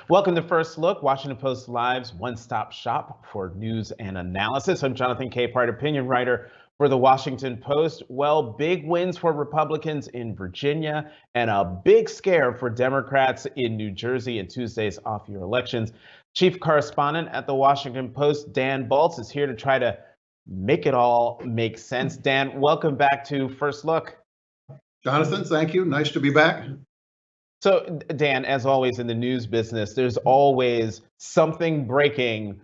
Welcome to First Look, Washington Post Live's one-stop shop for news and analysis. I'm Jonathan Capehart, opinion writer for the Washington Post. Well, big wins for Republicans in Virginia and a big scare for Democrats in New Jersey in Tuesday's off-year elections. Chief correspondent at the Washington Post, Dan Baltz, is here to try to make it all make sense. Dan, welcome back to First Look. Jonathan, thank you. Nice to be back. So, Dan, as always in the news business, there's always something breaking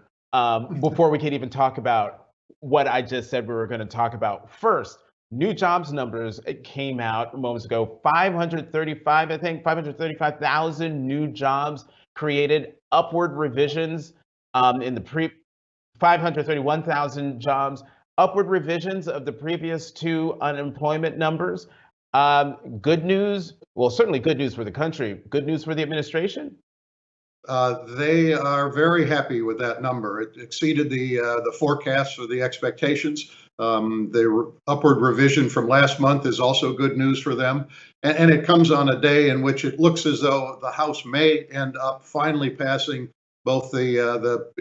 before we can even talk about what I just said we were going to talk about. First, new jobs numbers came out moments ago. 535,000 new jobs created, upward revisions in the 531,000 jobs, upward revisions of the previous two unemployment numbers. Good news. Well, certainly good news for the country. Good news for the administration. They are very happy with that number. It exceeded the forecast or the expectations. The upward revision from last month is also good news for them. And it comes on a day in which it looks as though the House may end up finally passing both the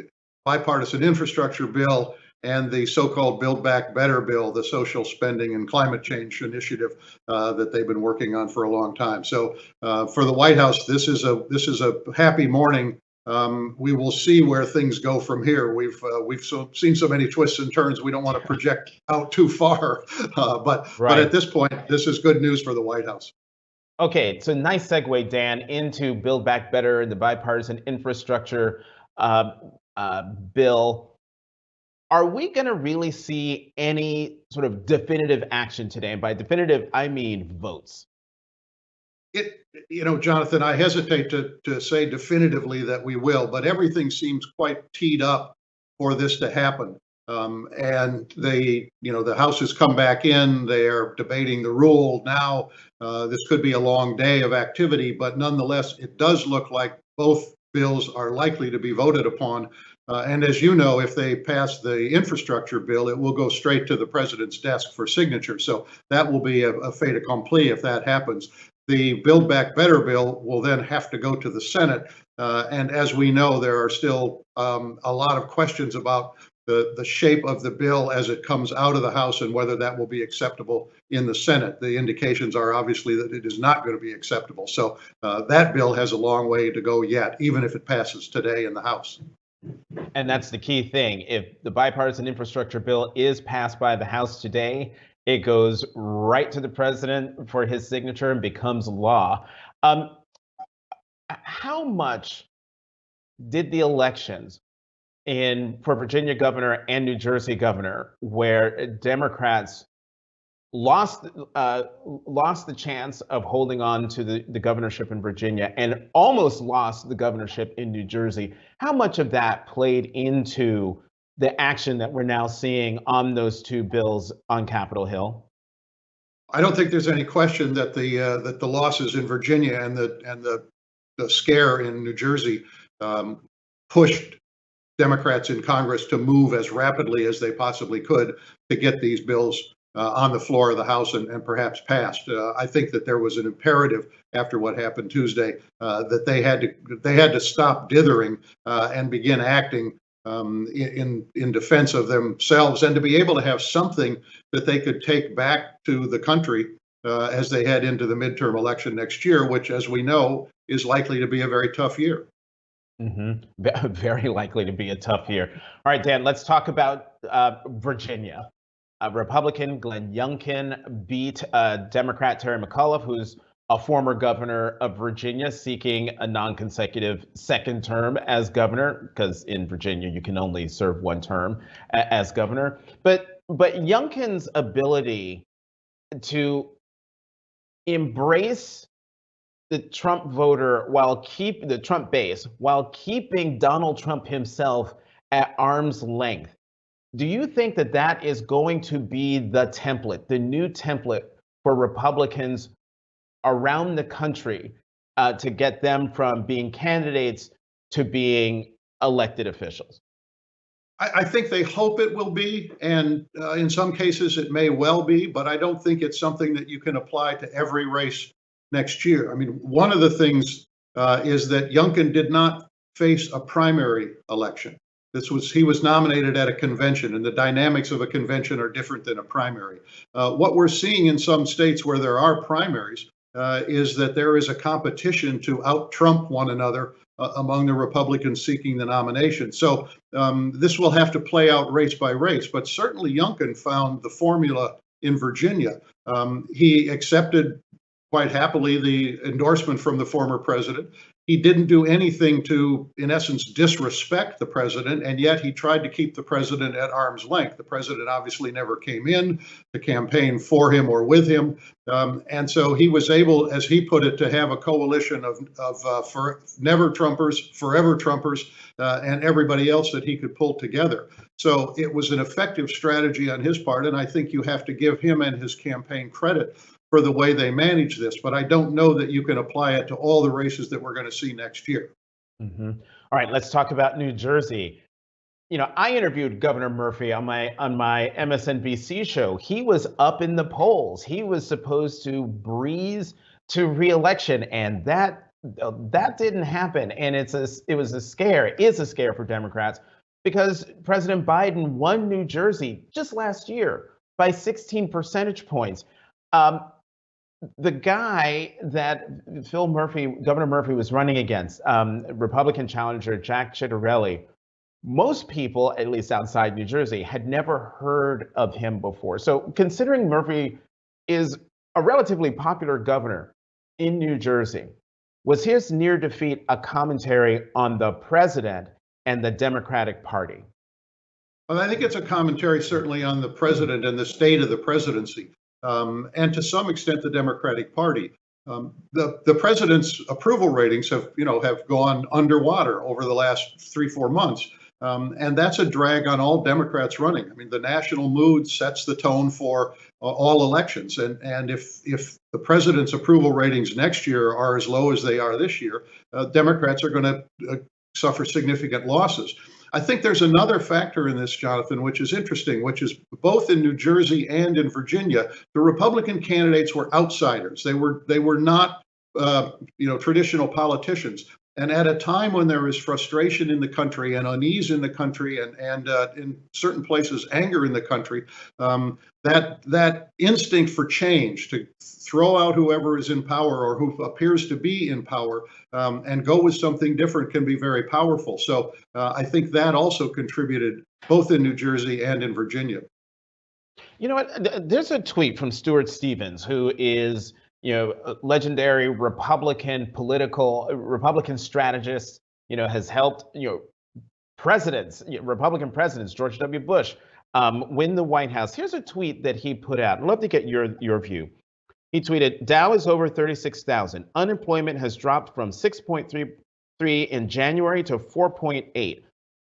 bipartisan infrastructure bill and the so-called Build Back Better bill, the social spending and climate change initiative that they've been working on for a long time. So for the White House, this is a happy morning. We will see where things go from here. We've seen so many twists and turns. We don't want to project out too far, but at this point, this is good news for the White House. Okay, so nice segue, Dan, into Build Back Better and the bipartisan infrastructure bill. Are we going to really see any sort of definitive action today? And by definitive, I mean votes. Jonathan, I hesitate to say definitively that we will, but everything seems quite teed up for this to happen. And the House has come back in. They are debating the rule now. This could be a long day of activity, but nonetheless, it does look like both bills are likely to be voted upon. And as you know, if they pass the infrastructure bill, it will go straight to the president's desk for signature. So that will be a fait accompli if that happens. The Build Back Better bill will then have to go to the Senate. And as we know, there are still a lot of questions about the shape of the bill as it comes out of the House and whether that will be acceptable in the Senate. The indications are obviously that it is not going to be acceptable. So that bill has a long way to go yet, even if it passes today in the House. And that's the key thing. If the bipartisan infrastructure bill is passed by the House today, it goes right to the president for his signature and becomes law. How much did the elections for Virginia governor and New Jersey governor, where Democrats lost the chance of holding on to the governorship in Virginia and almost lost the governorship in New Jersey, how much of that played into the action that we're now seeing on those two bills on Capitol Hill? I don't think there's any question that the losses in Virginia and the scare in New Jersey pushed Democrats in Congress to move as rapidly as they possibly could to get these bills on the floor of the House and perhaps passed. I think that there was an imperative after what happened Tuesday that they had to stop dithering and begin acting in defense of themselves, and to be able to have something that they could take back to the country as they head into the midterm election next year, which, as we know, is likely to be a very tough year. Mm-hmm. Very likely to be a tough year. All right, Dan, let's talk about Virginia. Republican Glenn Youngkin beat Democrat Terry McAuliffe, who's a former governor of Virginia, seeking a non-consecutive second term as governor, because in Virginia you can only serve one term as governor. But Youngkin's ability to embrace the Trump voter the Trump base while keeping Donald Trump himself at arm's length. Do you think that is going to be the new template for Republicans around the country to get them from being candidates to being elected officials? I think they hope it will be, and in some cases it may well be, but I don't think it's something that you can apply to every race next year. I mean, one of the things is that Youngkin did not face a primary election. He was nominated at a convention, and the dynamics of a convention are different than a primary. What we're seeing in some states where there are primaries is that there is a competition to out-Trump one another among the Republicans seeking the nomination. So this will have to play out race by race, but certainly Youngkin found the formula in Virginia. He accepted quite happily the endorsement from the former president. He didn't do anything to, in essence, disrespect the president, and yet he tried to keep the president at arm's length. The president obviously never came in to campaign for him or with him, and so he was able, as he put it, to have a coalition of never Trumpers, forever Trumpers, and everybody else that he could pull together. So it was an effective strategy on his part, and I think you have to give him and his campaign credit for the way they manage this, but I don't know that you can apply it to all the races that we're going to see next year. Mm-hmm. All right, let's talk about New Jersey. You know, I interviewed Governor Murphy on my MSNBC show. He was up in the polls. He was supposed to breeze to re-election, and that didn't happen. And it is a scare for Democrats, because President Biden won New Jersey just last year by 16 percentage points. The guy that Governor Murphy was running against, Republican challenger Jack Ciattarelli, most people, at least outside New Jersey, had never heard of him before. So considering Murphy is a relatively popular governor in New Jersey, was his near defeat a commentary on the president and the Democratic Party? Well, I think it's a commentary certainly on the president and the state of the presidency. And to some extent, the Democratic Party. The president's approval ratings have gone underwater over the last 3-4 months, and that's a drag on all Democrats running. I mean, the national mood sets the tone for all elections, and if the president's approval ratings next year are as low as they are this year, Democrats are going to suffer significant losses. I think there's another factor in this, Jonathan, which is interesting, which is both in New Jersey and in Virginia, the Republican candidates were outsiders. They were not, traditional politicians. And at a time when there is frustration in the country and unease in the country and in certain places anger in the country, that instinct for change, to throw out whoever is in power or who appears to be in power and go with something different, can be very powerful. So I think that also contributed both in New Jersey and in Virginia. You know what? There's a tweet from Stuart Stevens, who is a legendary Republican strategist, has helped, Republican presidents, George W. Bush, win the White House. Here's a tweet that he put out. I'd love to get your view. He tweeted, Dow is over 36,000. Unemployment has dropped from 6.33 in January to 4.8.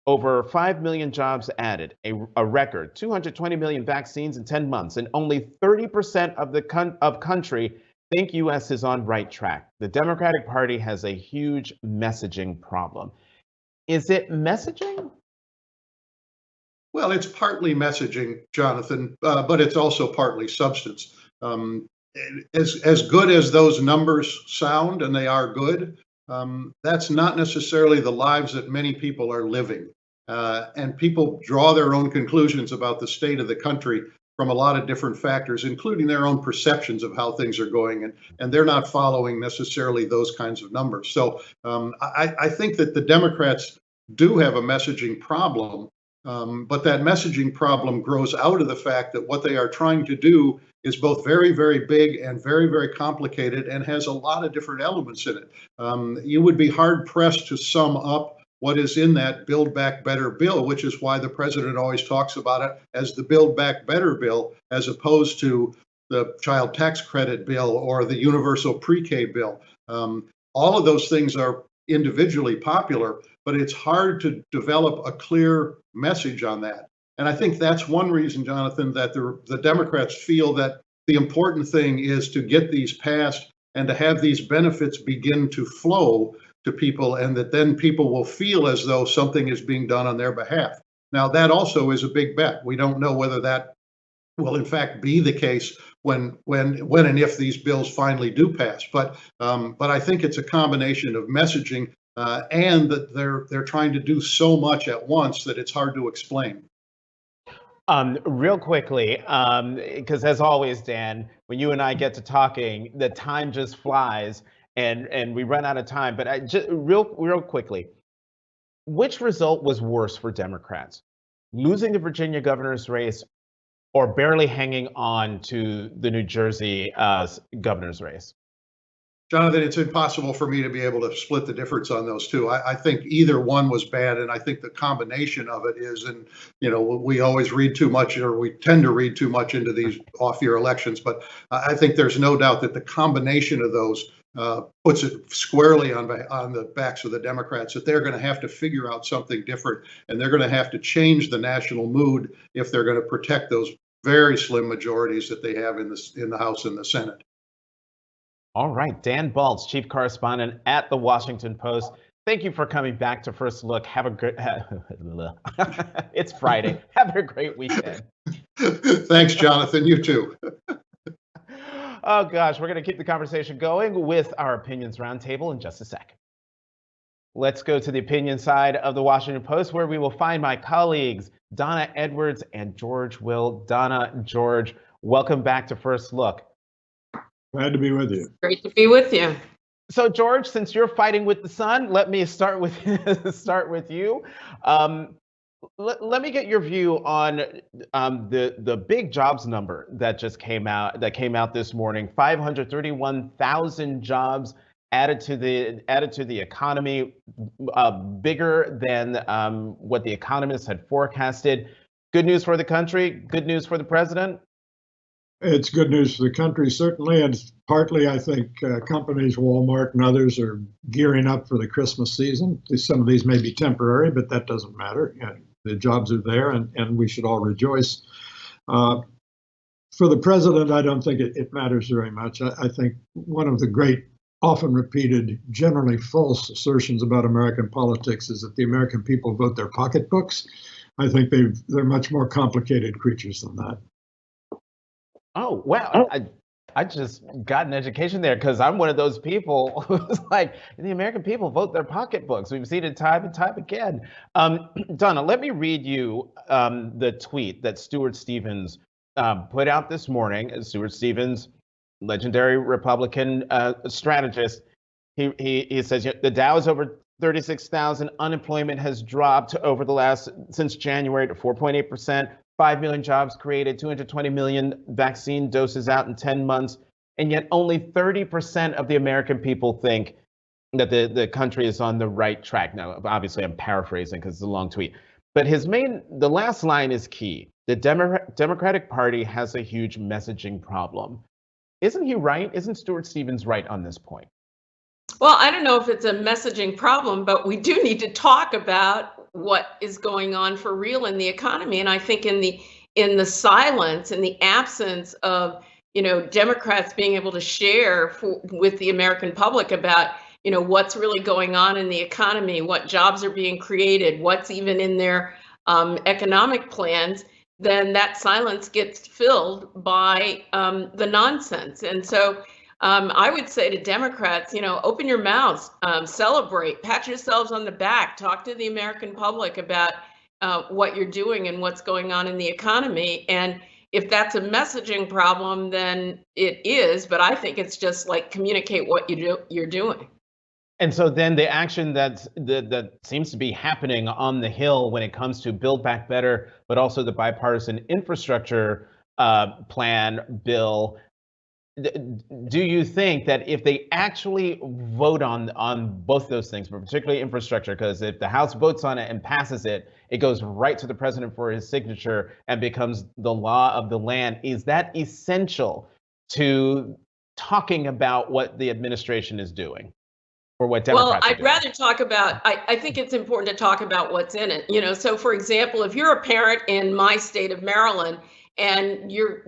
Over 5 million jobs added, a record, 220 million vaccines in 10 months, and only 30% of country think U.S. is on right track. The Democratic Party has a huge messaging problem. Is it messaging? Well, it's partly messaging, Jonathan, but it's also partly substance. As good as those numbers sound, and they are good, that's not necessarily the lives that many people are living. And people draw their own conclusions about the state of the country from a lot of different factors, including their own perceptions of how things are going, and they're not following necessarily those kinds of numbers. So I think that the Democrats do have a messaging problem, but that messaging problem grows out of the fact that what they are trying to do is both very, very big and very, very complicated, and has a lot of different elements in it. You would be hard pressed to sum up what is in that Build Back Better bill, which is why the president always talks about it as the Build Back Better bill, as opposed to the child tax credit bill or the universal pre-K bill. All of those things are individually popular, but it's hard to develop a clear message on that. And I think that's one reason, Jonathan, that the Democrats feel that the important thing is to get these passed and to have these benefits begin to flow to people, and that then people will feel as though something is being done on their behalf. Now, that also is a big bet. We don't know whether that will in fact be the case when and if these bills finally do pass. But I think it's a combination of messaging and that they're trying to do so much at once that it's hard to explain. Real quickly, because as always, Dan, when you and I get to talking, the time just flies and we run out of time. But I just real quickly, which result was worse for Democrats? Losing the Virginia governor's race or barely hanging on to the New Jersey governor's race? Jonathan, it's impossible for me to be able to split the difference on those two. I think either one was bad, and I think the combination of it is, and we always read too much, or we tend to read too much into these off-year elections, but I think there's no doubt that the combination of those puts it squarely on the backs of the Democrats, that they're going to have to figure out something different, and they're going to have to change the national mood if they're going to protect those very slim majorities that they have in the House and the Senate. All right, Dan Balz, chief correspondent at the Washington Post. Thank you for coming back to First Look. Have a great, it's Friday. Have a great weekend. Thanks, Jonathan. You too. Oh gosh, we're going to keep the conversation going with our Opinions Roundtable in just a sec. Let's go to the opinion side of the Washington Post, where we will find my colleagues, Donna Edwards and George Will. Donna, George, welcome back to First Look. Glad to be with you. Great to be with you. So, George, since you're fighting with the sun, let me start with you. Let me get your view on the big jobs number that just came out this morning. 531,000 jobs added to the economy, bigger than what the economists had forecasted. Good news for the country. Good news for the president. It's good news for the country, certainly, and partly, I think, companies, Walmart and others, are gearing up for the Christmas season. Some of these may be temporary, but that doesn't matter. The jobs are there, and we should all rejoice. For the president, I don't think it matters very much. I think one of the great, often repeated, generally false assertions about American politics is that the American people vote their pocketbooks. I think they're much more complicated creatures than that. Oh, wow. I just got an education there, because I'm one of those people who's like, the American people vote their pocketbooks. We've seen it time and time again. Donna, let me read you the tweet that Stuart Stevens put out this morning. Stuart Stevens, legendary Republican strategist, he says, the Dow is over 36,000. Unemployment has dropped since January to 4.8%. 5 million jobs created, 220 million vaccine doses out in 10 months, and yet only 30% of the American people think that the country is on the right track. Now, obviously, I'm paraphrasing because it's a long tweet, but the last line is key. The Democratic Party has a huge messaging problem. Isn't he right? Isn't Stuart Stevens right on this point? Well, I don't know if it's a messaging problem, but we do need to talk about what is going on for real in the economy. And I think in the silence, in the absence of Democrats being able to share with the American public about what's really going on in the economy, what jobs are being created, what's even in their economic plans, then that silence gets filled by the nonsense. And so I would say to Democrats, open your mouths, celebrate, pat yourselves on the back, talk to the American public about what you're doing and what's going on in the economy. And if that's a messaging problem, then it is. But I think it's just like communicate what you're doing. And so then the action that seems to be happening on the Hill when it comes to Build Back Better, but also the bipartisan infrastructure plan bill. Do you think that if they actually vote on both those things, but particularly infrastructure, because if the House votes on it and passes it, it goes right to the president for his signature and becomes the law of the land, is that essential to talking about what the administration is doing? Or what Democrats I'd rather talk about, I think it's important to talk about what's in it. So for example, if you're a parent in my state of Maryland and you're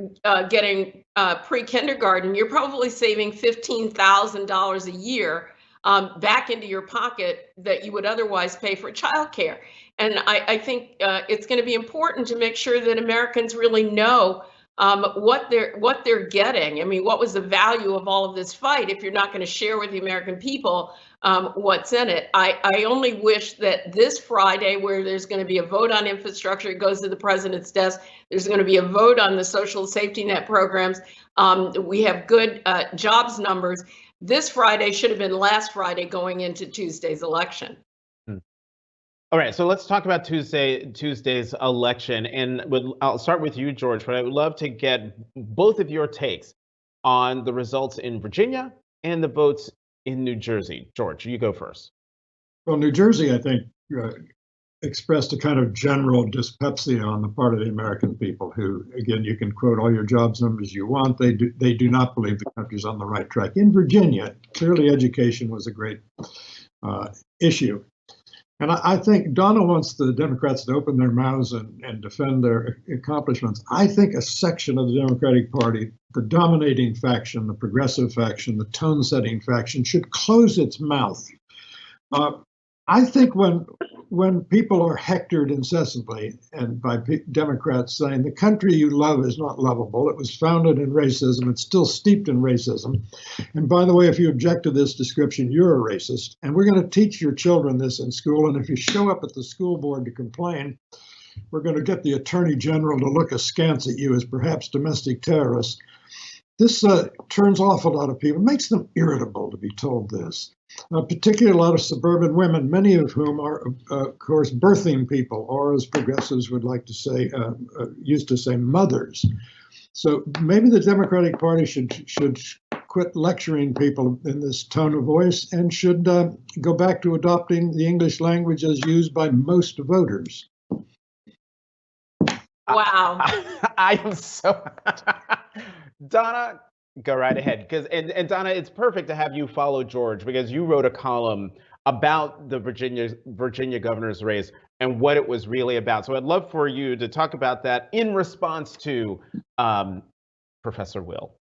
getting pre-kindergarten, you're probably saving $15,000 a year back into your pocket that you would otherwise pay for childcare. And I think it's going to be important to make sure that Americans really know what they're getting. I mean, what was the value of all of this fight if you're not going to share with the American people what's in it? I only wish that this Friday, where there's going to be a vote on infrastructure, it goes to the president's desk. There's going to be a vote on the social safety net programs. We have good jobs numbers. This Friday should have been last Friday going into Tuesday's election. All right, so let's talk about Tuesday's election, and I'll start with you, George, but I would love to get both of your takes on the results in Virginia and the votes in New Jersey. George, you go first. Well, New Jersey, I think, expressed a kind of general dyspepsia on the part of the American people who, again, you can quote all your jobs numbers you want. They do not believe the country's on the right track. In Virginia, clearly education was a great issue. And I think Donna wants the Democrats to open their mouths and defend their accomplishments. I think a section of the Democratic Party, the dominating faction, the progressive faction, the tone-setting faction, should close its mouth. I think when people are hectored incessantly and by Democrats saying the country you love is not lovable, it was founded in racism, it's still steeped in racism. And by the way, if you object to this description, you're a racist. And we're going to teach your children this in school. And if you show up at the school board to complain, we're going to get the attorney general to look askance at you as perhaps domestic terrorists. This turns off a lot of people, makes them irritable to be told this. Particularly a lot of suburban women, many of whom are, of course, birthing people, or as progressives would like to say, used to say, mothers. So maybe the Democratic Party should quit lecturing people in this tone of voice and should go back to adopting the English language as used by most voters. Wow. I am so Donna, go right ahead. And Donna, it's perfect to have you follow George because you wrote a column about the Virginia governor's race and what it was really about. So I'd love for you to talk about that in response to Professor Will.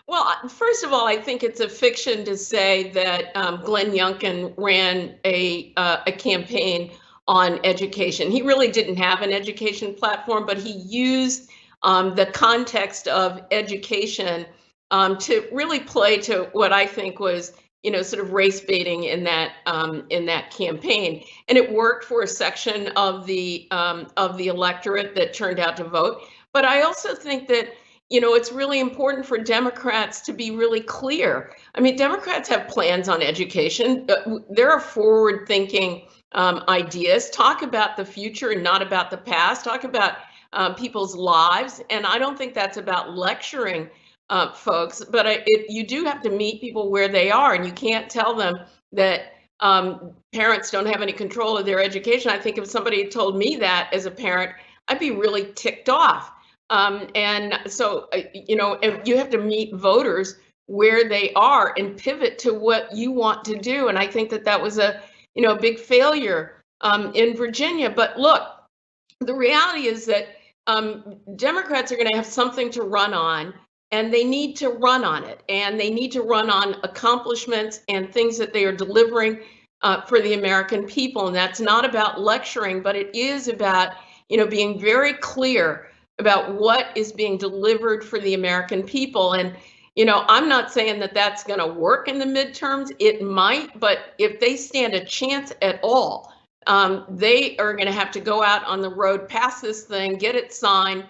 Well, first of all, I think it's a fiction to say that Glenn Youngkin ran a campaign on education. He really didn't have an education platform, but he used the context of education to really play to what I think was, sort of race baiting in that campaign, and it worked for a section of the electorate that turned out to vote. But I also think that it's really important for Democrats to be really clear. I mean, Democrats have plans on education. There are forward-thinking ideas. Talk about the future and not about the past. Talk about people's lives. And I don't think that's about lecturing folks, but you do have to meet people where they are, and you can't tell them that parents don't have any control of their education. I think if somebody had told me that as a parent, I'd be really ticked off. And so, you have to meet voters where they are and pivot to what you want to do. And I think that was a big failure in Virginia. But look, the reality is that Democrats are going to have something to run on, and they need to run on it. And they need to run on accomplishments and things that they are delivering for the American people. And that's not about lecturing, but it is about, being very clear about what is being delivered for the American people. And, I'm not saying that that's going to work in the midterms. It might, but if they stand a chance at all, they are going to have to go out on the road, pass this thing, get it signed,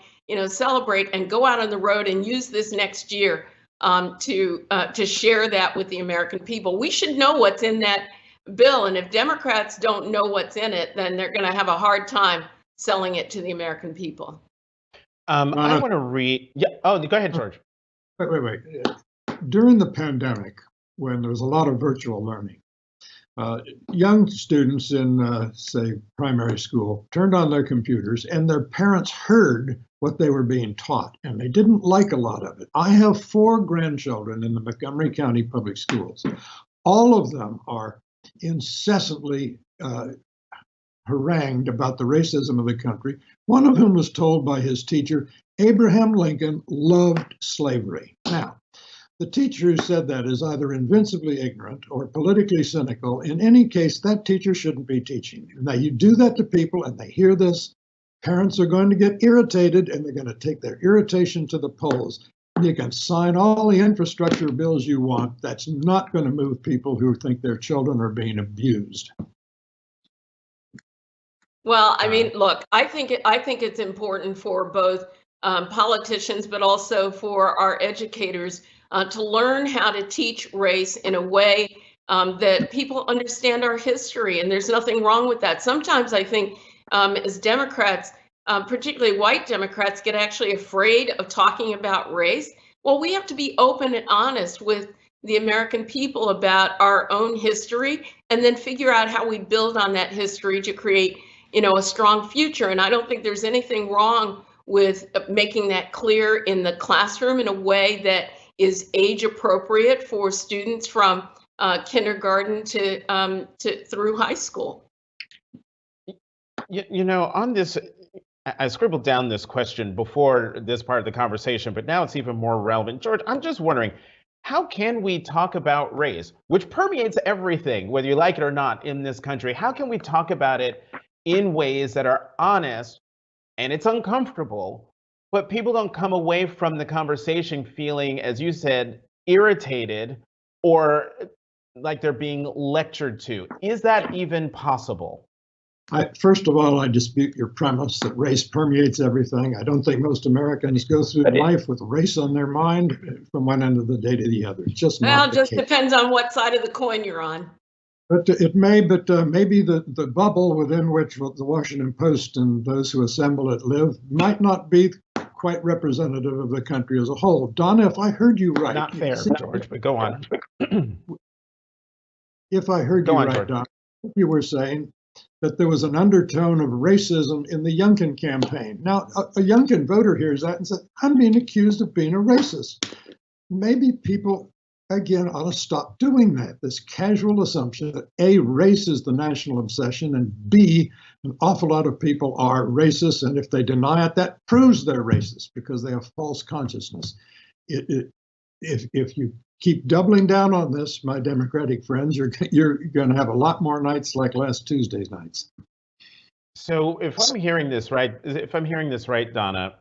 celebrate, and go out on the road and use this next year to share that with the American people. We should know what's in that bill. And if Democrats don't know what's in it, then they're going to have a hard time selling it to the American people. I want to read. Yeah. Oh, go ahead, George. Wait. During the pandemic, when there was a lot of virtual learning, young students in, say, primary school turned on their computers and their parents heard what they were being taught, and they didn't like a lot of it. I have 4 grandchildren in the Montgomery County Public Schools. All of them are incessantly harangued about the racism of the country. One of whom was told by his teacher, Abraham Lincoln loved slavery. Now, the teacher who said that is either invincibly ignorant or politically cynical. In any case, that teacher shouldn't be teaching. Now, you do that to people and they hear this, Parents are going to get irritated, and they're going to take their irritation to the polls. You can sign all the infrastructure bills you want. That's not going to move people who think their children are being abused. Well, I mean, look, I think it's important for both politicians, but also for our educators to learn how to teach race in a way that people understand our history, and there's nothing wrong with that. Sometimes I think as Democrats, particularly white Democrats, get actually afraid of talking about race. Well, we have to be open and honest with the American people about our own history, and then figure out how we build on that history to create, a strong future. And I don't think there's anything wrong with making that clear in the classroom in a way that is age appropriate for students from kindergarten to through high school. On this, I scribbled down this question before this part of the conversation, but now it's even more relevant. George, I'm just wondering, how can we talk about race, which permeates everything, whether you like it or not, in this country? How can we talk about it in ways that are honest, and it's uncomfortable, but people don't come away from the conversation feeling, as you said, irritated or like they're being lectured to? Is that even possible? First of all, I dispute your premise that race permeates everything. I don't think most Americans go through life with race on their mind from one end of the day to the other. It's just not the case. Depends on what side of the coin you're on. But it may, maybe the bubble within which the Washington Post and those who assemble it live might not be quite representative of the country as a whole. Donna, if I heard you right. Not fair, George, but go on. If I heard you right, Donna, you were saying that there was an undertone of racism in the Youngkin campaign. Now, a Youngkin voter hears that and says, I'm being accused of being a racist. Maybe people, again, ought to stop doing that. This casual assumption that A, race is the national obsession, and B, an awful lot of people are racist, and if they deny it, that proves they're racist because they have false consciousness. If you keep doubling down on this, my Democratic friends, you're going to have a lot more nights like last Tuesday's nights. So if I'm hearing this right, Donna,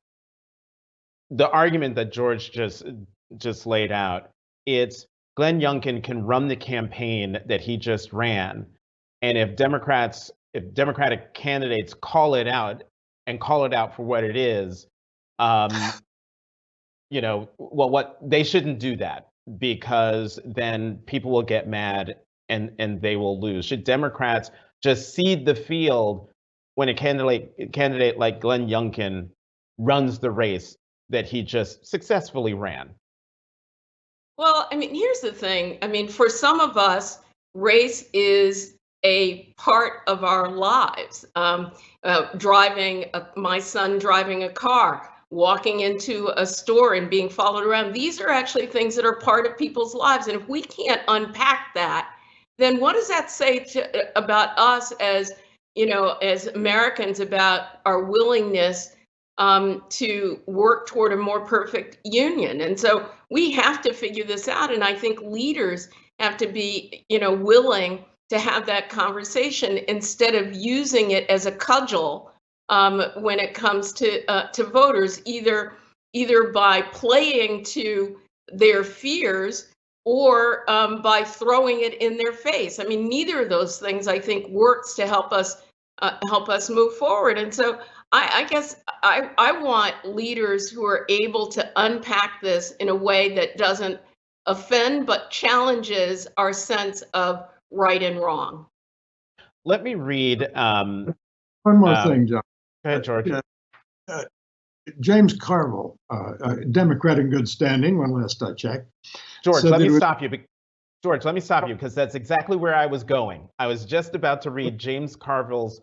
the argument that George just laid out, it's Glenn Youngkin can run the campaign that he just ran, and if Democratic candidates call it out for what it is, what they shouldn't do that, because then people will get mad and they will lose. Should Democrats just cede the field when a candidate like Glenn Youngkin runs the race that he just successfully ran? Well, I mean, here's the thing. I mean, for some of us, race is a part of our lives. My son driving a car, walking into a store and being followed around. These are actually things that are part of people's lives. And if we can't unpack that, then what does that say about us as Americans, about our willingness to work toward a more perfect union? And so we have to figure this out. And I think leaders have to be, willing to have that conversation instead of using it as a cudgel when it comes to voters, either by playing to their fears or by throwing it in their face. I mean, neither of those things, I think, works to help us move forward. And so I guess I want leaders who are able to unpack this in a way that doesn't offend but challenges our sense of right and wrong. Let me read one more thing, John. Go ahead, George. James Carville, a Democrat in good standing when last I checked. George, let me stop you. George, let me stop you because that's exactly where I was going. I was just about to read James Carville's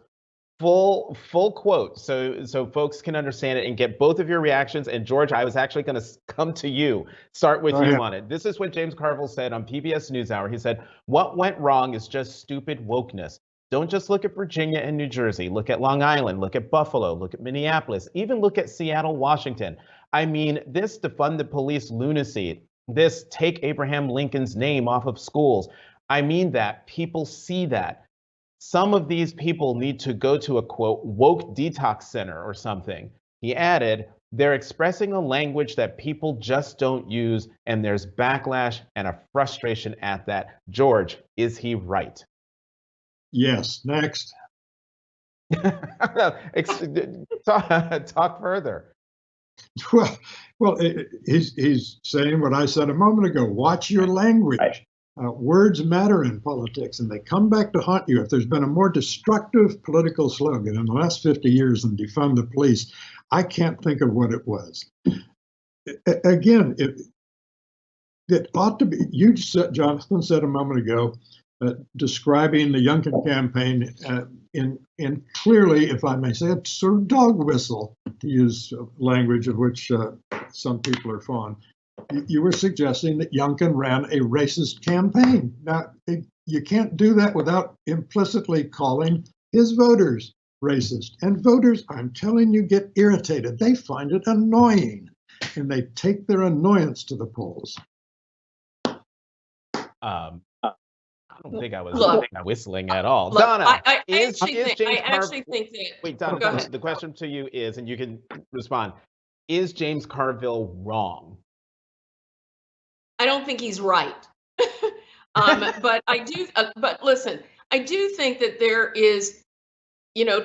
full quote so folks can understand it and get both of your reactions. And George, I was actually going to come to you, start with you on it. This is what James Carville said on PBS NewsHour. He said, "What went wrong is just stupid wokeness. Don't just look at Virginia and New Jersey. Look at Long Island, look at Buffalo, look at Minneapolis, even look at Seattle, Washington. I mean, this defund the police lunacy, this take Abraham Lincoln's name off of schools. I mean that. People see that. some of these people need to go to a, quote, woke detox center or something. He added, they're expressing a language that people just don't use, and there's backlash and a frustration at that. George, is he right? Yes. Next. Talk further. Well, he's saying what I said a moment ago. Watch your language. Right. Words matter in politics, and they come back to haunt you. If there's been a more destructive political slogan in the last 50 years than defund the police, I can't think of what it was. Again, it ought to be, you said, Jonathan said a moment ago, describing the Youngkin campaign in clearly, if I may say it, sort of dog whistle, to use language of which some people are fond. You were suggesting that Youngkin ran a racist campaign. Now, you can't do that without implicitly calling his voters racist. And voters, I'm telling you, get irritated. They find it annoying, and they take their annoyance to the polls. I don't think I was whistling at all. Look, Donna, I actually think that. Wait, Donna, go ahead. the question to you is, and you can respond, is James Carville wrong? I don't think he's right. But I do, but listen, I do think that there is,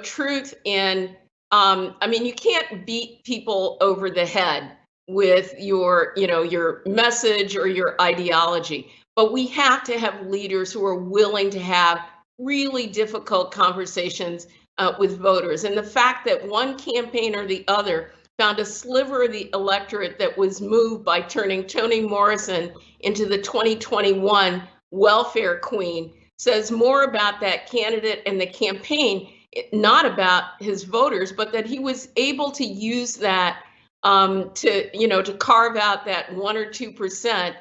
truth in, I mean, you can't beat people over the head with your message or your ideology. But we have to have leaders who are willing to have really difficult conversations with voters. And the fact that one campaign or the other found a sliver of the electorate that was moved by turning Toni Morrison into the 2021 welfare queen says more about that candidate and the campaign, not about his voters, but that he was able to use that to carve out that 1 or 2%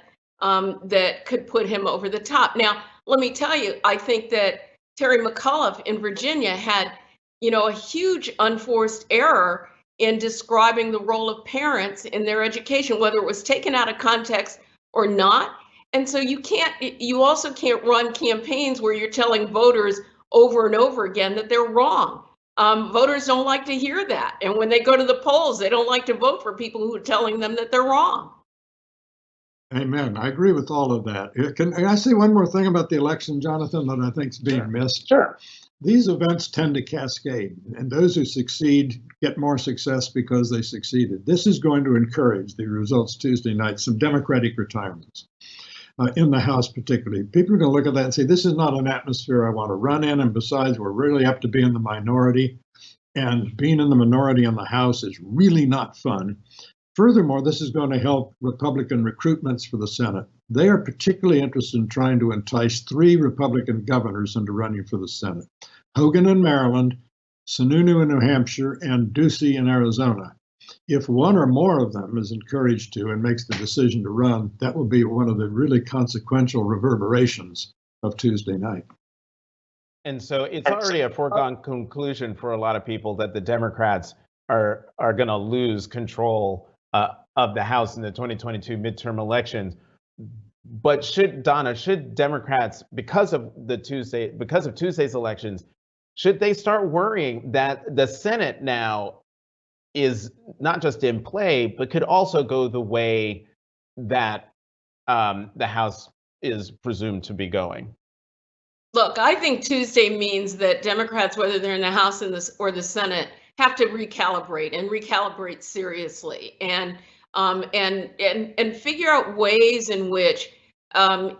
that could put him over the top. Now, let me tell you, I think that Terry McAuliffe in Virginia had, a huge unforced error in describing the role of parents in their education, whether it was taken out of context or not. And so you also can't run campaigns where you're telling voters over and over again that they're wrong. Voters don't like to hear that. And when they go to the polls, they don't like to vote for people who are telling them that they're wrong. Amen. I agree with all of that. Can I say one more thing about the election, Jonathan, that I think is being missed? Sure. These events tend to cascade, and those who succeed get more success because they succeeded. This is going to encourage the results Tuesday night, some Democratic retirements in the House particularly. People are going to look at that and say, this is not an atmosphere I want to run in, and besides, we're really up to being the minority, and being in the minority in the House is really not fun. Furthermore, this is going to help Republican recruitments for the Senate. They are particularly interested in trying to entice 3 Republican governors into running for the Senate: Hogan in Maryland, Sununu in New Hampshire, and Ducey in Arizona. If one or more of them is encouraged to and makes the decision to run, that will be one of the really consequential reverberations of Tuesday night. And so it's already a foregone conclusion for a lot of people that the Democrats are going to lose control of the House in the 2022 midterm elections. But should Democrats, because of Tuesday's elections, should they start worrying that the Senate now is not just in play, but could also go the way that the House is presumed to be going? Look, I think Tuesday means that Democrats, whether they're in the House or the Senate, have to recalibrate seriously and figure out ways in which,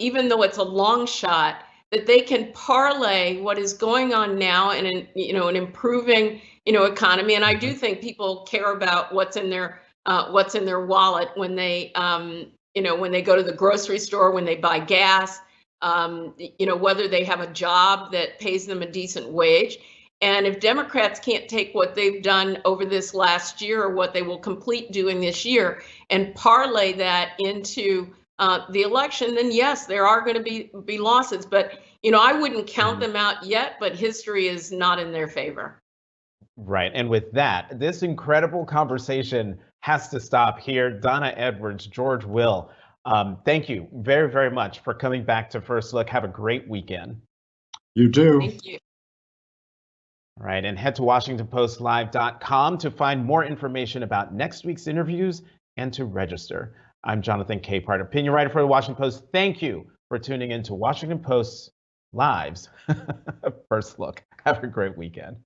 even though it's a long shot, that they can parlay what is going on now in an improving economy. And I do think people care about what's in their wallet when they when they go to the grocery store, when they buy gas, whether they have a job that pays them a decent wage. And if Democrats can't take what they've done over this last year or what they will complete doing this year and parlay that into the election, then yes, there are going to be losses. But, I wouldn't count them out yet, but history is not in their favor. Right. And with that, this incredible conversation has to stop here. Donna Edwards, George Will, thank you very, very much for coming back to First Look. Have a great weekend. You too. Thank you. All right, and head to WashingtonPostLive.com to find more information about next week's interviews and to register. I'm Jonathan Capehart, opinion writer for the Washington Post. Thank you for tuning in to Washington Post's Live's First Look. Have a great weekend.